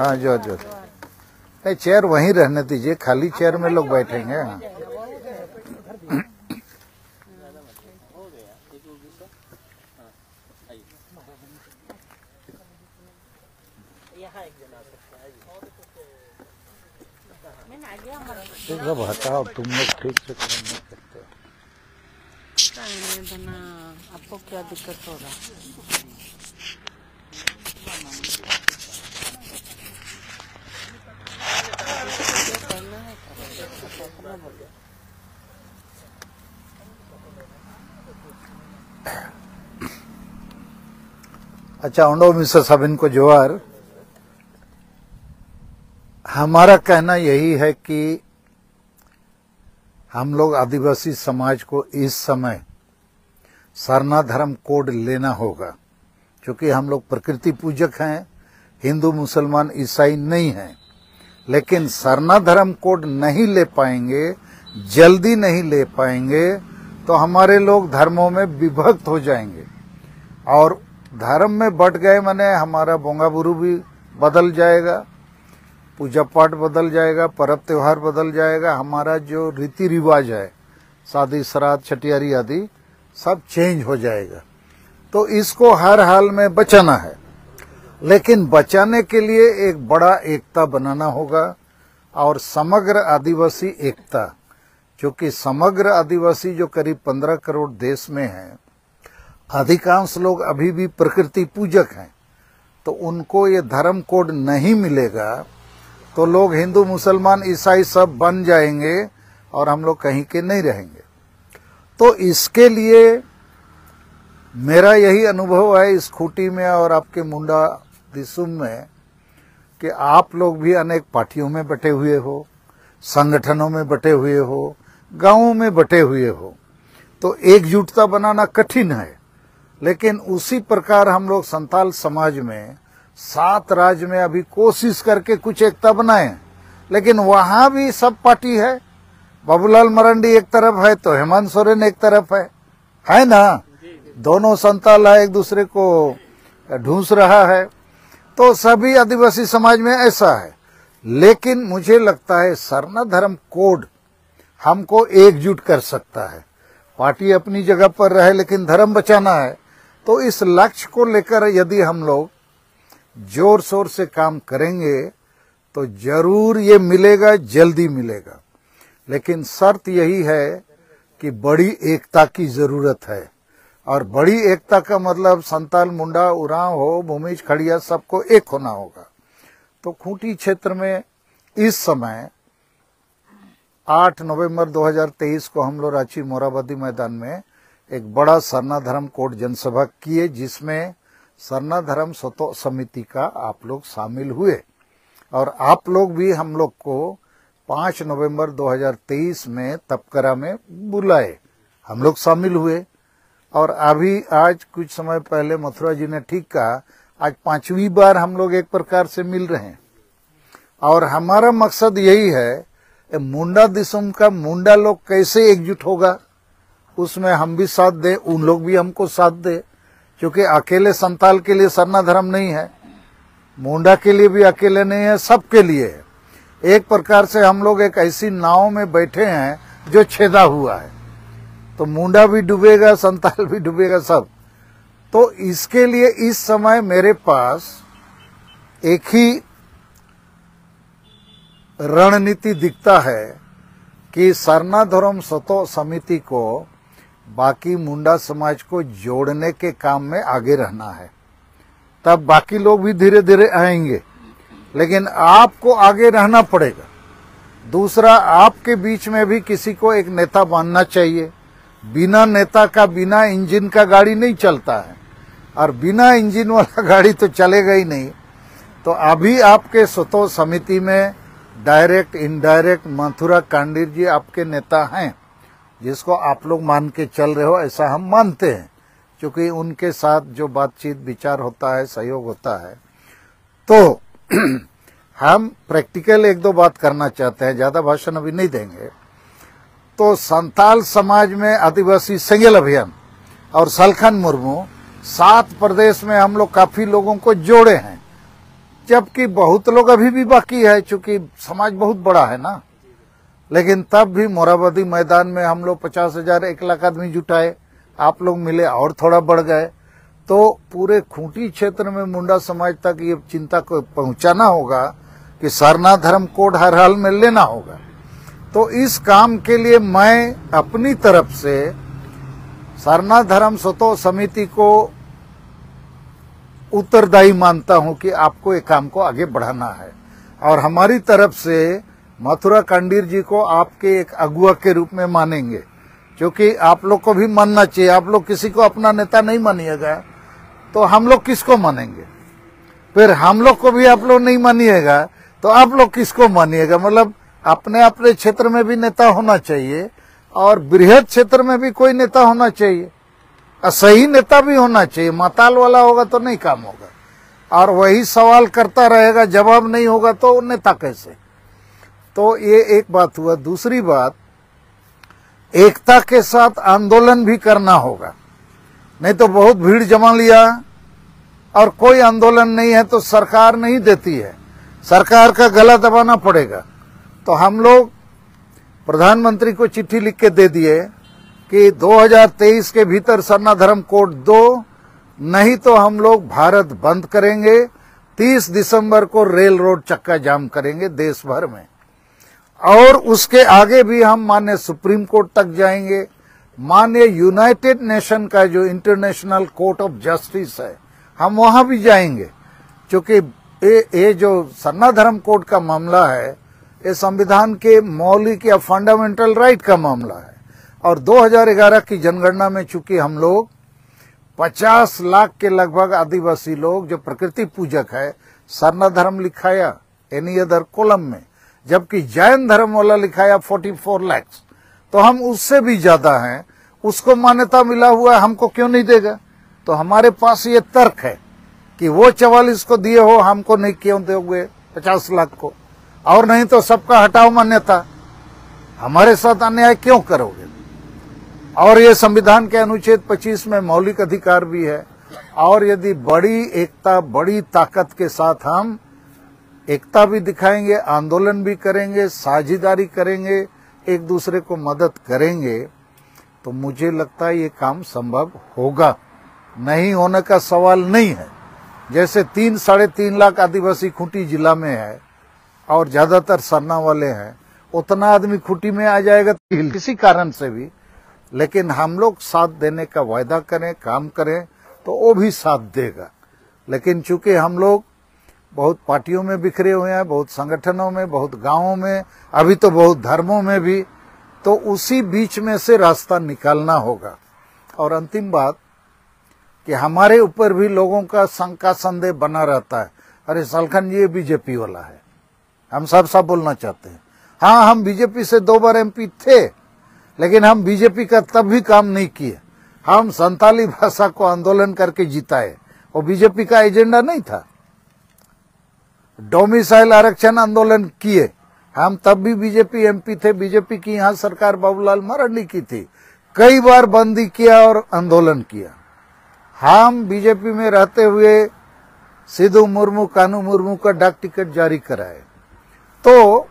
हाँ जो नहीं, चेयर वहीं रहने दीजिए, खाली चेयर में लोग बैठेंगे। हाँ। सब हटाओ, तुम लोग ठीक से काम नहीं करते। आपको क्या दिक्कत होगा? अच्छा, ओंडो मिस्टर साबिन को जोहार। हमारा कहना यही है कि हम लोग आदिवासी समाज को इस समय सरना धर्म कोड लेना होगा, क्योंकि हम लोग प्रकृति पूजक हैं, हिंदू मुसलमान ईसाई नहीं हैं। लेकिन सरना धर्म कोड नहीं ले पाएंगे, जल्दी नहीं ले पाएंगे, तो हमारे लोग धर्मों में विभक्त हो जाएंगे और धर्म में बट गए माने हमारा बोंगा बुरू भी बदल जाएगा, पूजा पाठ बदल जाएगा, पर्व त्योहार बदल जाएगा, हमारा जो रीति रिवाज है, शादी श्राद्ध छठियारी आदि सब चेंज हो जाएगा। तो इसको हर हाल में बचाना है, लेकिन बचाने के लिए एक बड़ा एकता बनाना होगा और समग्र आदिवासी एकता, क्योंकि समग्र आदिवासी जो करीब 15 करोड़ देश में है, अधिकांश लोग अभी भी प्रकृति पूजक हैं। तो उनको ये धर्म कोड नहीं मिलेगा तो लोग हिंदू मुसलमान ईसाई सब बन जाएंगे और हम लोग कहीं के नहीं रहेंगे। तो इसके लिए मेरा यही अनुभव है इस खूंटी में और आपके मुंडा दिसुम में कि आप लोग भी अनेक पार्टियों में बटे हुए हो, संगठनों में बटे हुए हो, गांवों में बटे हुए हो, तो एकजुटता बनाना कठिन है। लेकिन उसी प्रकार हम लोग संताल समाज में 7 राज्य में अभी कोशिश करके कुछ एकता बनाए, लेकिन वहां भी सब पार्टी है। बाबूलाल मरांडी एक तरफ है तो हेमंत सोरेन एक तरफ है ना, दोनों संताल है, एक दूसरे को ढूंढ रहा है। तो सभी आदिवासी समाज में ऐसा है। लेकिन मुझे लगता है सरना धर्म कोड हमको एकजुट कर सकता है। पार्टी अपनी जगह पर रहे लेकिन धर्म बचाना है, तो इस लक्ष्य को लेकर यदि हम लोग जोर शोर से काम करेंगे तो जरूर ये मिलेगा, जल्दी मिलेगा। लेकिन शर्त यही है कि बड़ी एकता की जरूरत है, और बड़ी एकता का मतलब संताल, मुंडा, उरांव हो, भूमिज, खड़िया सबको एक होना होगा। तो खूंटी क्षेत्र में इस समय 8 नवंबर 2023 को हम लोग रांची मोराबादी मैदान में एक बड़ा सरना धर्म कोड जनसभा किए, जिसमें सरना धर्म स्वतो समिति का आप लोग शामिल हुए और आप लोग भी हम लोग को 5 नवंबर 2023 में तपकरा में बुलाए, हम लोग शामिल हुए। और अभी आज कुछ समय पहले मथुरा जी ने ठीक कहा, आज 5वीं बार हम लोग एक प्रकार से मिल रहे हैं। और हमारा मकसद यही है, मुंडा दिसुम का मुंडा लोग कैसे एकजुट होगा, उसमें हम भी साथ दें, उन लोग भी हमको साथ दें, क्योंकि अकेले संताल के लिए सरना धर्म नहीं है, मुंडा के लिए भी अकेले नहीं है, सबके लिए है। एक प्रकार से हम लोग एक ऐसी नाव में बैठे हैं जो छेदा हुआ है, तो मुंडा भी डूबेगा, संताल भी डूबेगा, सब। तो इसके लिए इस समय मेरे पास एक ही रणनीति दिखता है कि सरना धर्म स्वतो समिति को बाकी मुंडा समाज को जोड़ने के काम में आगे रहना है, तब बाकी लोग भी धीरे धीरे आएंगे। लेकिन आपको आगे रहना पड़ेगा। दूसरा, आपके बीच में भी किसी को एक नेता बनना चाहिए। बिना नेता का, बिना इंजन का गाड़ी नहीं चलता है, और बिना इंजन वाला गाड़ी तो चलेगा ही नहीं। तो अभी आपके स्वतो समिति में डायरेक्ट इनडायरेक्ट मथुरा कांडीर जी आपके नेता हैं, जिसको आप लोग मान के चल रहे हो, ऐसा हम मानते हैं, क्योंकि उनके साथ जो बातचीत विचार होता है, सहयोग होता है। तो हम प्रैक्टिकल 1-2 बात करना चाहते हैं, ज्यादा भाषण अभी नहीं देंगे। तो संताल समाज में आदिवासी सेंगेल अभियान और सलखन मुर्मू 7 प्रदेश में हम लोग काफी लोगों को जोड़े हैं। जबकि बहुत लोग अभी भी बाकी है, चूंकि समाज बहुत बड़ा है ना। लेकिन तब भी मोरहाबादी मैदान में हम लोग 50,000 1 लाख आदमी जुटाए, आप लोग मिले और थोड़ा बढ़ गए। तो पूरे खूंटी क्षेत्र में मुंडा समाज तक ये चिंता को पहुंचाना होगा कि सारनाथ धर्म कोड हर हाल में लेना होगा। तो इस काम के लिए मैं अपनी तरफ से सारनाथ धर्म स्वतः समिति को उत्तरदायी मानता हूं कि आपको एक काम को आगे बढ़ाना है, और हमारी तरफ से मथुरा कंडीर जी को आपके एक अगुआ के रूप में मानेंगे, क्योंकि आप लोग को भी मानना चाहिए। आप लोग किसी को अपना नेता नहीं मानिएगा तो हम लोग किसको मानेंगे? फिर हम लोग को भी आप लोग नहीं मानिएगा तो आप लोग किसको मानिएगा? मतलब अपने अपने क्षेत्र में भी नेता होना चाहिए और बृहद क्षेत्र में भी कोई नेता होना चाहिए, और सही नेता भी होना चाहिए। माताल वाला होगा तो नहीं काम होगा, और वही सवाल करता रहेगा, जवाब नहीं होगा तो नेता कैसे? तो ये एक बात हुआ। दूसरी बात, एकता के साथ आंदोलन भी करना होगा, नहीं तो बहुत भीड़ जमा लिया और कोई आंदोलन नहीं है तो सरकार नहीं देती है, सरकार का गला दबाना पड़ेगा। तो हम लोग प्रधानमंत्री को चिट्ठी लिख के दे दिए कि 2023 के भीतर सारनाथ धर्म कोड दो, नहीं तो हम लोग भारत बंद करेंगे। 30 दिसंबर को रेल रोड चक्का जाम करेंगे देश भर में, और उसके आगे भी हम माननीय सुप्रीम कोर्ट तक जाएंगे। माननीय यूनाइटेड नेशन का जो इंटरनेशनल कोर्ट ऑफ जस्टिस है, हम वहां भी जाएंगे, क्योंकि ये जो सारनाथ धर्म कोड का मामला है, ये संविधान के मौलिक या फंडामेंटल राइट का मामला है। और 2011 की जनगणना में चूंकि हम लोग 50 लाख के लगभग आदिवासी लोग जो प्रकृति पूजक है, सारनाथ धर्म लिखाया एनी अदर कॉलम में, जबकि जैन धर्म वाला लिखाया 44 लाख। तो हम उससे भी ज्यादा हैं, उसको मान्यता मिला हुआ है, हमको क्यों नहीं देगा? तो हमारे पास ये तर्क है कि वो 44 को दिए हो, हमको नहीं क्यों दोगे 50 लाख को? और नहीं तो सबका हटाओ मान्यता, हमारे साथ अन्याय क्यों करोगे? और ये संविधान के अनुच्छेद 25 में मौलिक अधिकार भी है। और यदि बड़ी एकता, बड़ी ताकत के साथ हम एकता भी दिखाएंगे, आंदोलन भी करेंगे, साझेदारी करेंगे, एक दूसरे को मदद करेंगे, तो मुझे लगता है ये काम संभव होगा। नहीं होने का सवाल नहीं है। जैसे 3-3.5 लाख आदिवासी खूंटी जिला में है और ज्यादातर सरना वाले हैं, उतना आदमी खूंटी में आ जाएगा किसी कारण से भी। लेकिन हम लोग साथ देने का वायदा करें, काम करें, तो वो भी साथ देगा। लेकिन चूंकि हम लोग बहुत पार्टियों में बिखरे हुए हैं, बहुत संगठनों में, बहुत गांवों में, अभी तो बहुत धर्मों में भी, तो उसी बीच में से रास्ता निकालना होगा। और अंतिम बात कि हमारे ऊपर भी लोगों का शंका संदेह बना रहता है, अरे सालखन जी ये बीजेपी वाला है। हम साफ बोलना चाहते हैं, हाँ हम बीजेपी से 2 बार MP थे, लेकिन हम बीजेपी का तब भी काम नहीं किए। हम संताली भाषा को आंदोलन करके जिताए, वो बीजेपी का एजेंडा नहीं था। डोमिसाइल आरक्षण आंदोलन किए, हम तब भी बीजेपी MP थे। बीजेपी की यहाँ सरकार बाबूलाल मरांडी की थी, कई बार बंदी किया और आंदोलन किया। हम बीजेपी में रहते हुए सिद्धू मुर्मू, कानू मुर्मू का डाक टिकट जारी कराए। तो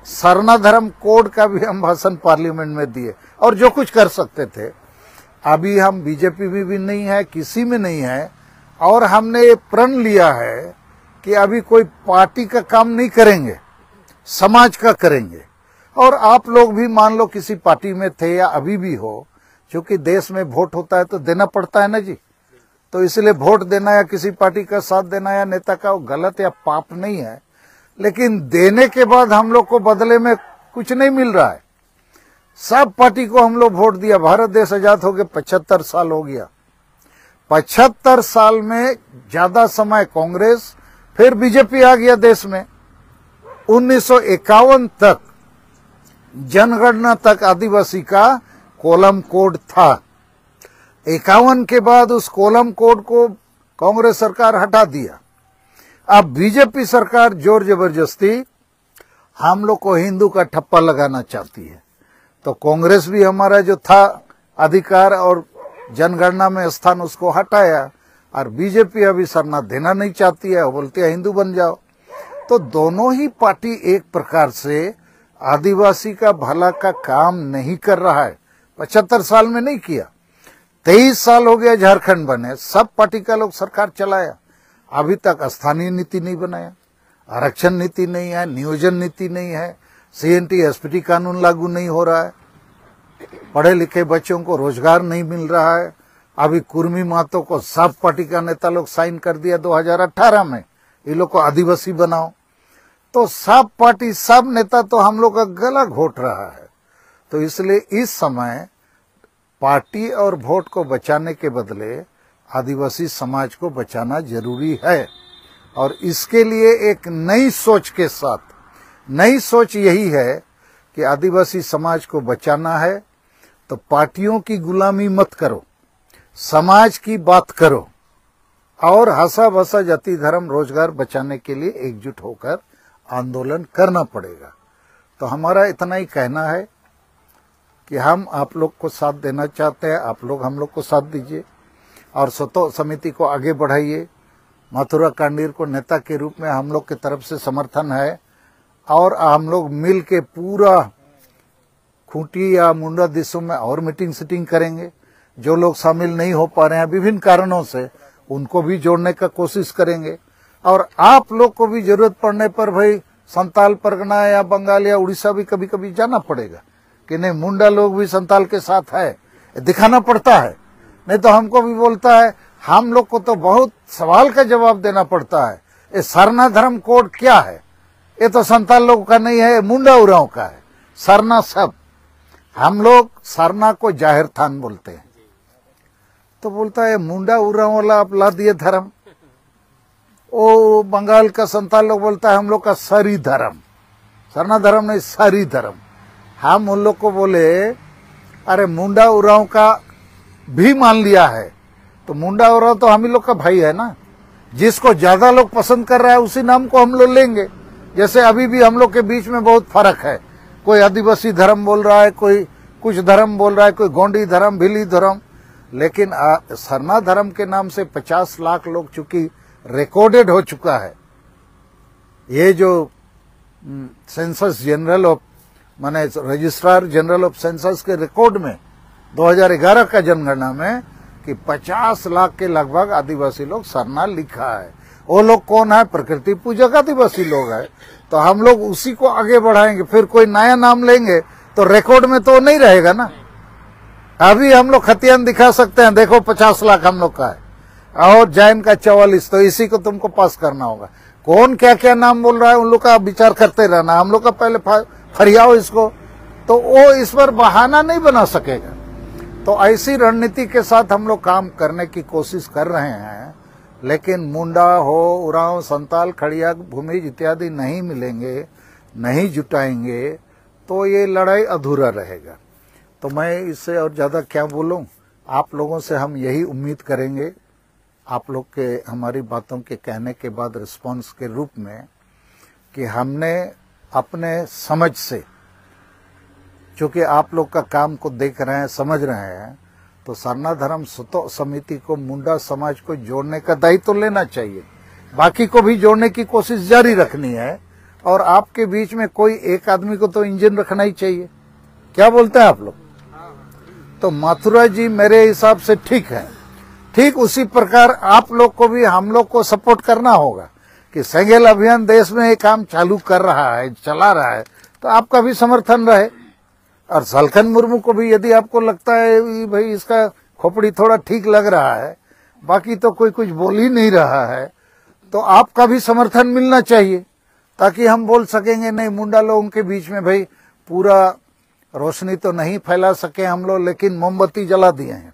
सारनाथ धर्म कोड का भी हम भाषण पार्लियामेंट में दिए, और जो कुछ कर सकते थे। अभी हम बीजेपी में भी नहीं है, किसी में नहीं है, और हमने ये प्रण लिया है कि अभी कोई पार्टी का काम नहीं करेंगे, समाज का करेंगे। और आप लोग भी मान लो किसी पार्टी में थे या अभी भी हो, क्योंकि देश में वोट होता है तो देना पड़ता है ना जी। तो इसलिए वोट देना या किसी पार्टी का साथ देना या नेता का, वो गलत या पाप नहीं है। लेकिन देने के बाद हम लोग को बदले में कुछ नहीं मिल रहा है। सब पार्टी को हम लोग वोट दिया। भारत देश आजाद हो गए 75 साल हो गया। 75 साल में ज्यादा समय कांग्रेस, फिर बीजेपी आ गया देश में। 1951 तक जनगणना तक आदिवासी का कॉलम कोड था। 51 के बाद उस कॉलम कोड को कांग्रेस सरकार हटा दिया। अब बीजेपी सरकार जोर जबरदस्ती हम लोग को हिंदू का ठप्पा लगाना चाहती है। तो कांग्रेस भी हमारा जो था अधिकार और जनगणना में स्थान, उसको हटाया और बीजेपी अभी सरना देना नहीं चाहती है, वो बोलती है हिंदू बन जाओ। तो दोनों ही पार्टी एक प्रकार से आदिवासी का भला का काम नहीं कर रहा है। 75 साल में नहीं किया, 23 साल हो गया झारखंड बने, सब पार्टी का लोग सरकार चलाया, अभी तक स्थानीय नीति नहीं बनाया, आरक्षण नीति नहीं है, नियोजन नीति नहीं है, सीएनटी एसपीटी कानून लागू नहीं हो रहा है, पढ़े लिखे बच्चों को रोजगार नहीं मिल रहा है। अभी कुर्मी मातों को सब पार्टी का नेता लोग साइन कर दिया 2018 में, ये लोग को आदिवासी बनाओ। तो सब पार्टी सब नेता तो हम लोग का गला घोट रहा है। तो इसलिए इस समय पार्टी और वोट को बचाने के बदले आदिवासी समाज को बचाना जरूरी है। और इसके लिए एक नई सोच के साथ, नई सोच यही है कि आदिवासी समाज को बचाना है तो पार्टियों की गुलामी मत करो, समाज की बात करो और हंसा भसा जाति धर्म रोजगार बचाने के लिए एकजुट होकर आंदोलन करना पड़ेगा। तो हमारा इतना ही कहना है कि हम आप लोग को साथ देना चाहते हैं, आप लोग हम लोग को साथ दीजिए और सतो समिति को आगे बढ़ाइए। मथुरा कांडीर को नेता के रूप में हम लोग की तरफ से समर्थन है और हम लोग मिल के पूरा खूंटी या मुंडा देशों में और मीटिंग सीटिंग करेंगे। जो लोग शामिल नहीं हो पा रहे हैं विभिन्न कारणों से, उनको भी जोड़ने का कोशिश करेंगे। और आप लोग को भी जरूरत पड़ने पर भाई संताल परगना या बंगाल या उड़ीसा भी कभी कभी जाना पड़ेगा कि नहीं, मुंडा लोग भी संताल के साथ है, दिखाना पड़ता है। नहीं तो हमको भी बोलता है, हम लोग को तो बहुत सवाल का जवाब देना पड़ता है, ये सरना धर्म कोड क्या है, ये तो संताल लोगों का नहीं है, मुंडा उरांव का है। सरना सब, हम लोग सरना को जाहिर थान बोलते हैं। तो बोलता है मुंडा उरांव वाला आप ला दिए धर्म। ओ बंगाल का संताल लोग बोलता है हम लोग का सरी धर्म, सरना धर्म नहीं सरी धर्म। हम उन लोग को बोले अरे मुंडा उरांव का भी मान लिया है तो मुंडा उरांव तो हम ही लोग का भाई है ना, जिसको ज्यादा लोग पसंद कर रहा है उसी नाम को हम लोग लेंगे। जैसे अभी भी हम लोग के बीच में बहुत फर्क है, कोई आदिवासी धर्म बोल रहा है, कोई कुछ धर्म बोल रहा है, कोई गोंडी धर्म, भिली धर्म, लेकिन सरना धर्म के नाम से 50 लाख लोग चूंकि रिकॉर्डेड हो चुका है। ये जो सेंसस जनरल ऑफ माने रजिस्ट्रार जनरल ऑफ सेंसस के रिकॉर्ड में 2011 का जनगणना में कि 50 लाख के लगभग आदिवासी लोग सरना लिखा है। वो लोग कौन है? प्रकृति पूजक आदिवासी लोग है। तो हम लोग उसी को आगे बढ़ाएंगे, फिर कोई नया नाम लेंगे तो रिकॉर्ड में तो नहीं रहेगा ना। अभी हम लोग खतियान दिखा सकते हैं, देखो 50 लाख हम लोग का है और जैन का 44, तो इसी को तुमको पास करना होगा। कौन क्या क्या नाम बोल रहा है उन लोग का विचार करते रहना, हम लोग का पहले फरियाओ इसको, तो वो इस पर बहाना नहीं बना सकेगा। तो ऐसी रणनीति के साथ हम लोग काम करने की कोशिश कर रहे हैं, लेकिन मुंडा हो, उरांव, संताल, खड़िया, भूमिज इत्यादि नहीं मिलेंगे, नहीं जुटाएंगे तो ये लड़ाई अधूरा रहेगा। तो मैं इससे और ज्यादा क्या बोलूं, आप लोगों से हम यही उम्मीद करेंगे, आप लोग के हमारी बातों के कहने के बाद रिस्पांस के रूप में, कि हमने अपने समझ से, चूंकि आप लोग का काम को देख रहे हैं, समझ रहे हैं, तो सरना धर्म सतो समिति को मुंडा समाज को जोड़ने का दायित्व तो लेना चाहिए, बाकी को भी जोड़ने की कोशिश जारी रखनी है। और आपके बीच में कोई एक आदमी को तो इंजन रखना ही चाहिए। क्या बोलते हैं आप लोग? तो मथुरा जी मेरे हिसाब से ठीक है। ठीक उसी प्रकार आप लोग को भी हम लोग को सपोर्ट करना होगा कि सेंगेल अभियान देश में ये काम चालू कर रहा है, चला रहा है, तो आपका भी समर्थन रहे। और सलखन मुर्मू को भी यदि आपको लगता है भाई इसका खोपड़ी थोड़ा ठीक लग रहा है, बाकी तो कोई कुछ बोल ही नहीं रहा है, तो आपका भी समर्थन मिलना चाहिए, ताकि हम बोल सकेंगे नहीं मुंडा लोगों के बीच में भाई पूरा रोशनी तो नहीं फैला सके हम लोग, लेकिन मोमबत्ती जला दिए हैं,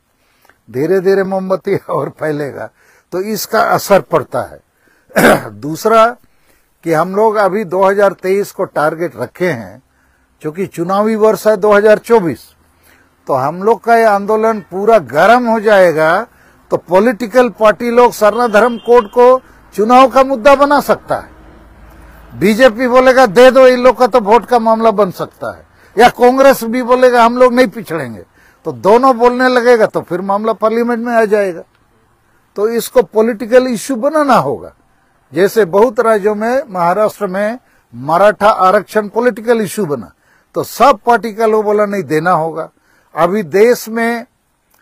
धीरे धीरे मोमबत्ती और फैलेगा, तो इसका असर पड़ता है। दूसरा कि हम लोग अभी 2023 को टारगेट रखे हैं, क्योंकि चुनावी वर्ष है 2024, तो हम लोग का ये आंदोलन पूरा गर्म हो जाएगा तो पॉलिटिकल पार्टी लोग सरना धर्म कोड को चुनाव का मुद्दा बना सकता है। बीजेपी बोलेगा दे दो, इन लोग का तो वोट का मामला बन सकता है, या कांग्रेस भी बोलेगा हम लोग नहीं पिछड़ेंगे, तो दोनों बोलने लगेगा तो फिर मामला पार्लियामेंट में आ जाएगा। तो इसको पॉलिटिकल इश्यू बनाना होगा। जैसे बहुत राज्यों में, महाराष्ट्र में मराठा आरक्षण पॉलिटिकल इश्यू बना, तो सब पार्टी का लोग बोला नहीं देना होगा। अभी देश में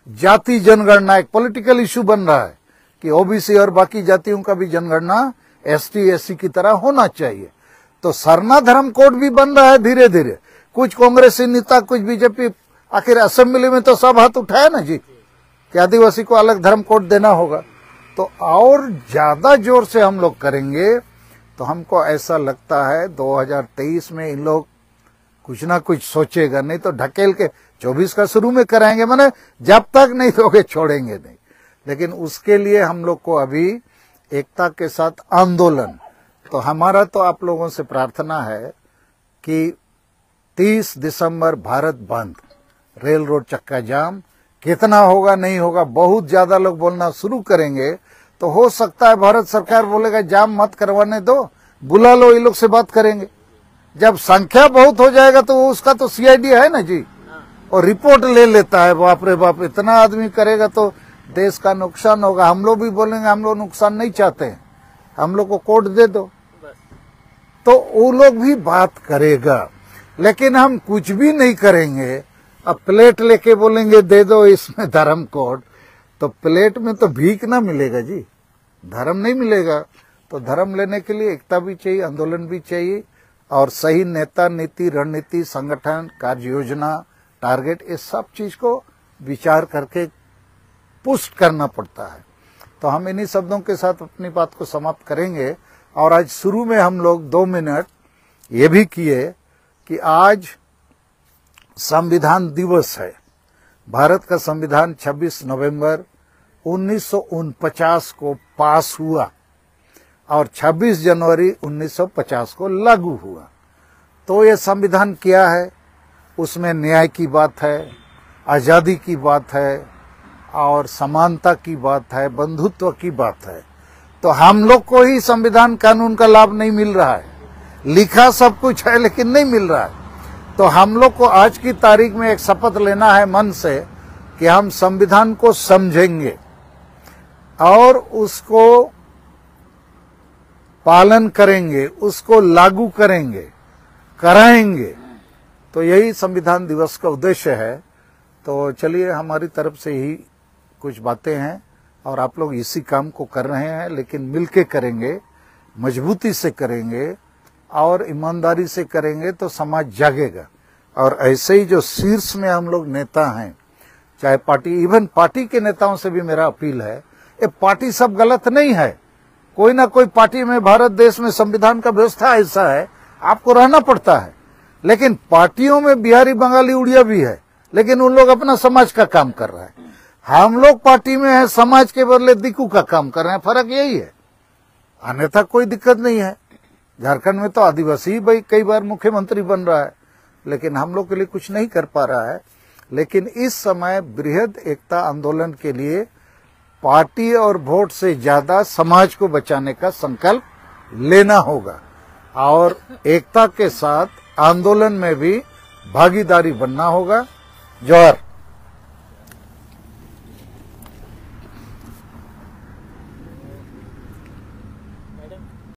जाति जनगणना एक पॉलिटिकल इश्यू बन रहा है कि ओबीसी और बाकी जातियों का भी जनगणना एसटी एससी की तरह होना चाहिए। तो सरना धर्म कोड भी बन रहा है धीरे धीरे। कुछ कांग्रेसी नेता, कुछ बीजेपी, आखिर असेंबली में तो सब हाथ उठाया ना जी कि आदिवासी को अलग धर्म कोड देना होगा। तो और ज्यादा जोर से हम लोग करेंगे तो हमको ऐसा लगता है 2023 में इन लोग कुछ ना कुछ सोचेगा, नहीं तो ढकेल के 24 का शुरू में कराएंगे, माने जब तक नहीं दोगे छोड़ेंगे नहीं। लेकिन उसके लिए हम लोग को अभी एकता के साथ आंदोलन, तो हमारा तो आप लोगों से प्रार्थना है कि 30 दिसंबर भारत बंद, रेल रोड चक्का जाम, कितना होगा नहीं होगा, बहुत ज्यादा लोग बोलना शुरू करेंगे तो हो सकता है भारत सरकार बोलेगा जाम मत करवाने दो, बुला लो, ये लोग से बात करेंगे। जब संख्या बहुत हो जाएगा तो उसका तो सीआईडी है ना जी, और रिपोर्ट ले लेता है। बाप रे बाप, इतना आदमी करेगा तो देश का नुकसान होगा। हम लोग भी बोलेंगे हम लोग नुकसान नहीं चाहते हैं, हम लोग को कोर्ट दे दो, तो वो लोग भी बात करेगा। लेकिन हम कुछ भी नहीं करेंगे, अब प्लेट लेके बोलेंगे दे दो इसमें धर्म कोड, तो प्लेट में तो भीख ना मिलेगा जी, धर्म नहीं मिलेगा। तो धर्म लेने के लिए एकता भी चाहिए, आंदोलन भी चाहिए, और सही नेता, नीति, रणनीति, संगठन, कार्य योजना, टारगेट, इस सब चीज को विचार करके पुष्ट करना पड़ता है। तो हम इन्हीं शब्दों के साथ अपनी बात को समाप्त करेंगे। और आज शुरू में हम लोग 2 मिनट ये भी किए कि आज संविधान दिवस है। भारत का संविधान 26 नवंबर 1949 को पास हुआ और 26 जनवरी 1950 को लागू हुआ। तो ये संविधान क्या है? उसमें न्याय की बात है, आजादी की बात है, और समानता की बात है, बंधुत्व की बात है। तो हम लोग को ही संविधान कानून का लाभ नहीं मिल रहा है, लिखा सब कुछ है लेकिन नहीं मिल रहा है। तो हम लोग को आज की तारीख में एक शपथ लेना है मन से कि हम संविधान को समझेंगे और उसको पालन करेंगे, उसको लागू करेंगे, कराएंगे। तो यही संविधान दिवस का उद्देश्य है। तो चलिए, हमारी तरफ से ही कुछ बातें हैं और आप लोग इसी काम को कर रहे हैं, लेकिन मिलके करेंगे, मजबूती से करेंगे और ईमानदारी से करेंगे तो समाज जागेगा। और ऐसे ही जो शीर्ष में हम लोग नेता हैं, चाहे पार्टी, इवन पार्टी के नेताओं से भी मेरा अपील है, ये पार्टी सब गलत नहीं है, कोई ना कोई पार्टी में, भारत देश में संविधान का व्यवस्था ऐसा है, आपको रहना पड़ता है। लेकिन पार्टियों में बिहारी, बंगाली, उड़िया भी है, लेकिन उन लोग अपना समाज का काम कर रहे हैं। हम लोग पार्टी में है, समाज के बदले दिक्कू का काम कर रहे हैं, फर्क यही है, अन्यथा कोई दिक्कत नहीं है। झारखंड में तो आदिवासी भाई कई बार मुख्यमंत्री बन रहा है, लेकिन हम लोग के लिए कुछ नहीं कर पा रहा है। लेकिन इस समय बृहद एकता आंदोलन के लिए पार्टी और वोट से ज्यादा समाज को बचाने का संकल्प लेना होगा और एकता के साथ आंदोलन में भी भागीदारी बनना होगा। जोहार।